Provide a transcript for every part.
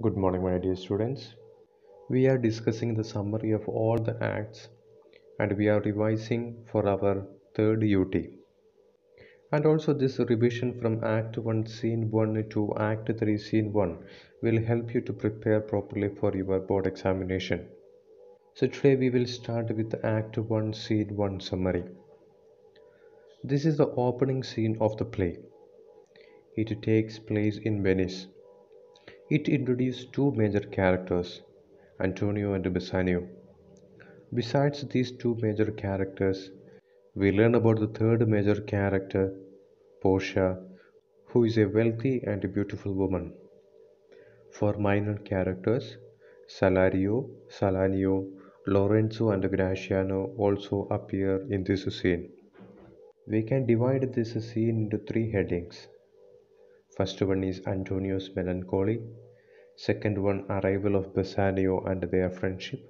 Good morning, my dear students. We are discussing the summary of all the acts and we are revising for our third UT. And also, this revision from Act 1, Scene 1 to Act 3, Scene 1 will help you to prepare properly for your board examination. So, today we will start with the Act 1, Scene 1 summary. This is the opening scene of the play. It takes place in Venice. It introduces two major characters, Antonio and Bassanio. Besides these two major characters, we learn about the third major character, Portia, who is a wealthy and beautiful woman. For minor characters, Salanio, Lorenzo, and Graciano also appear in this scene. We can divide this scene into three headings. First one is Antonio's melancholy, second one arrival of Bassanio and their friendship,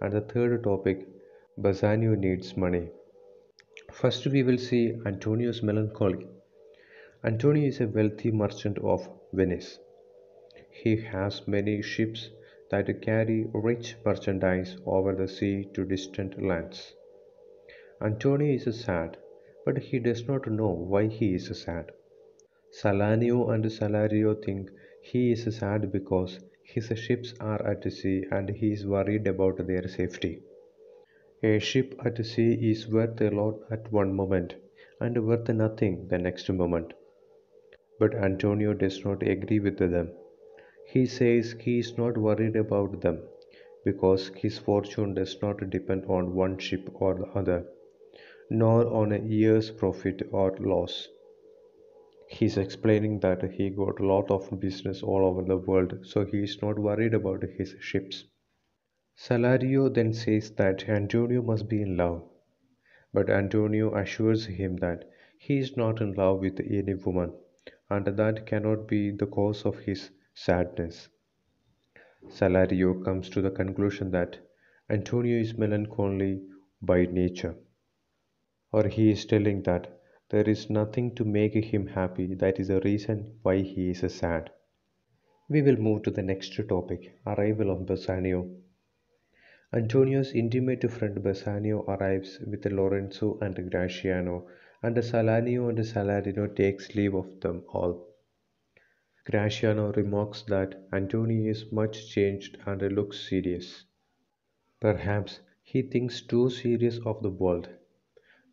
and the third topic Bassanio needs money. First, we will see Antonio's melancholy. Antonio is a wealthy merchant of Venice. He has many ships that carry rich merchandise over the sea to distant lands. Antonio is sad, but he does not know why he is sad. Salanio and Salario think he is sad because his ships are at sea and he is worried about their safety. A ship at sea is worth a lot at one moment and worth nothing the next moment. But Antonio does not agree with them. He says he is not worried about them because his fortune does not depend on one ship or the other, nor on a year's profit or loss. He is explaining that he got a lot of business all over the world, so he is not worried about his ships. Salario then says that Antonio must be in love. But Antonio assures him that he is not in love with any woman, and that cannot be the cause of his sadness. Salario comes to the conclusion that Antonio is melancholy by nature, or he is telling that there is nothing to make him happy, that is the reason why he is sad. We will move to the next topic, arrival of Bassanio. Antonio's intimate friend Bassanio arrives with Lorenzo and Graciano, and Salanio and Salarino takes leave of them all. Graciano remarks that Antonio is much changed and looks serious. Perhaps he thinks too serious of the world,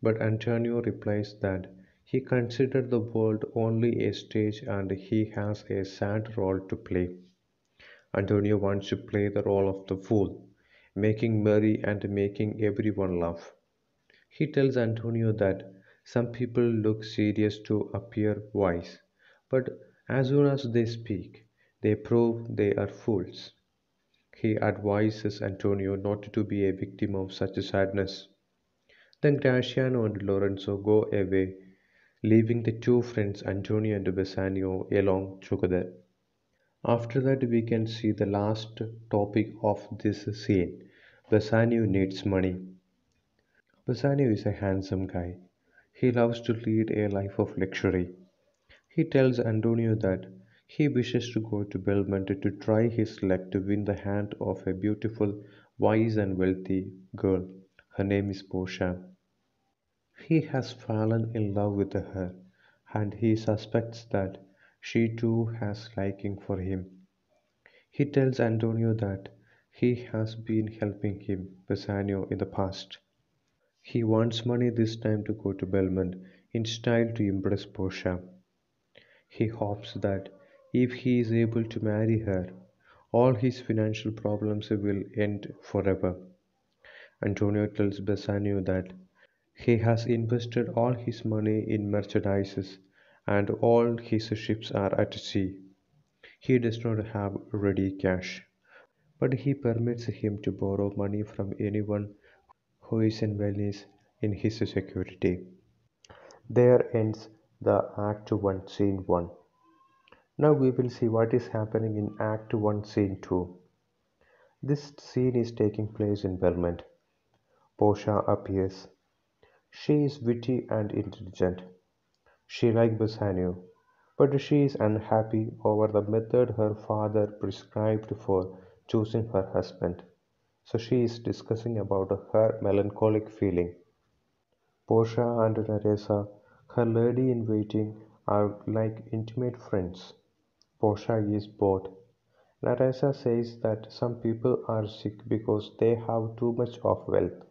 but Antonio replies that he considers the world only a stage and he has a sad role to play. Antonio wants to play the role of the fool, making merry and making everyone laugh. He tells Antonio that some people look serious to appear wise, but as soon as they speak, they prove they are fools. He advises Antonio not to be a victim of such sadness. Then Graciano and Lorenzo go away, leaving the two friends Antonio and Bassanio alone together. After that, we can see the last topic of this scene. Bassanio needs money. Bassanio is a handsome guy. He loves to lead a life of luxury. He tells Antonio that he wishes to go to Belmont to try his luck to win the hand of a beautiful, wise, and wealthy girl. Her name is Portia. He has fallen in love with her, and he suspects that she too has liking for him. He tells Antonio that he has been helping him, Bassanio, in the past. He wants money this time to go to Belmont in style to impress Portia. He hopes that if he is able to marry her, all his financial problems will end forever. Antonio tells Bassanio that he has invested all his money in merchandises and all his ships are at sea. He does not have ready cash, but he permits him to borrow money from anyone who is in Venice in his security. There ends the Act 1, Scene 1. Now we will see what is happening in Act 1, Scene 2. This scene is taking place in Belmont. Portia appears. She is witty and intelligent. She likes Bassanio. But she is unhappy over the method her father prescribed for choosing her husband. So she is discussing about her melancholic feeling. Portia and Nerissa, her lady in waiting, are like intimate friends. Portia is bored. Nerissa says that some people are sick because they have too much of wealth.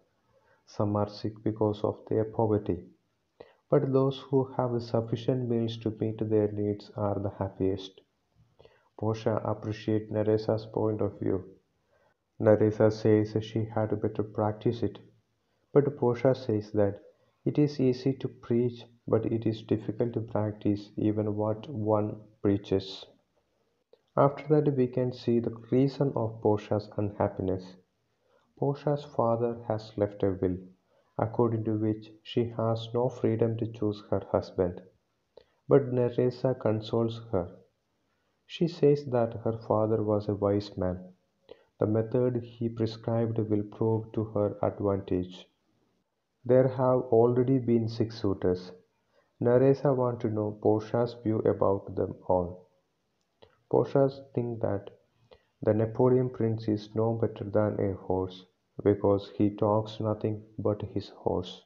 Some are sick because of their poverty. But those who have sufficient means to meet their needs are the happiest. Portia appreciates Neresa's point of view. Nerissa says she had better practice it, but Portia says that it is easy to preach, but it is difficult to practice even what one preaches. After that, we can see the reason of Portia's unhappiness. Portia's father has left a will, according to which she has no freedom to choose her husband. But Nerissa consoles her. She says that her father was a wise man. The method he prescribed will prove to her advantage. There have already been six suitors. Nerissa wants to know Portia's view about them all. Portia thinks that the Napoleon prince is no better than a horse, because he talks nothing but his horse.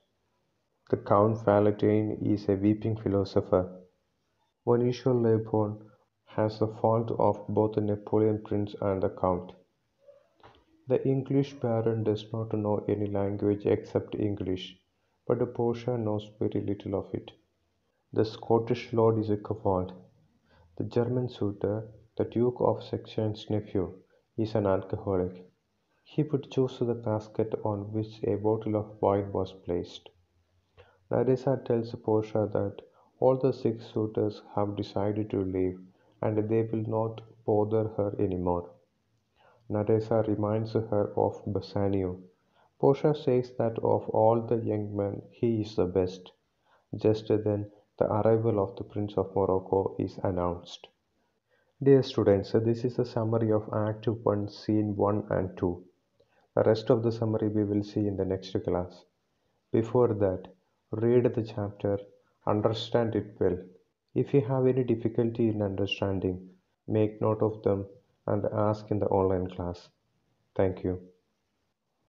The Count Palatine is a weeping philosopher. Monsieur Lebrun has the fault of both the Napoleon prince and the Count. The English baron does not know any language except English, but Portia knows very little of it. The Scottish lord is a coward. The German suitor, the Duke of Saxon's nephew, is an alcoholic. He would choose the casket on which a bottle of wine was placed. Nerissa tells Portia that all the six suitors have decided to leave and they will not bother her anymore. Nerissa reminds her of Bassanio. Portia says that of all the young men he is the best. Just then, the arrival of the Prince of Morocco is announced. Dear students, this is a summary of Act 1, Scene 1 and 2. The rest of the summary we will see in the next class. Before that, read the chapter, understand it well. If you have any difficulty in understanding, make note of them and ask in the online class. Thank you.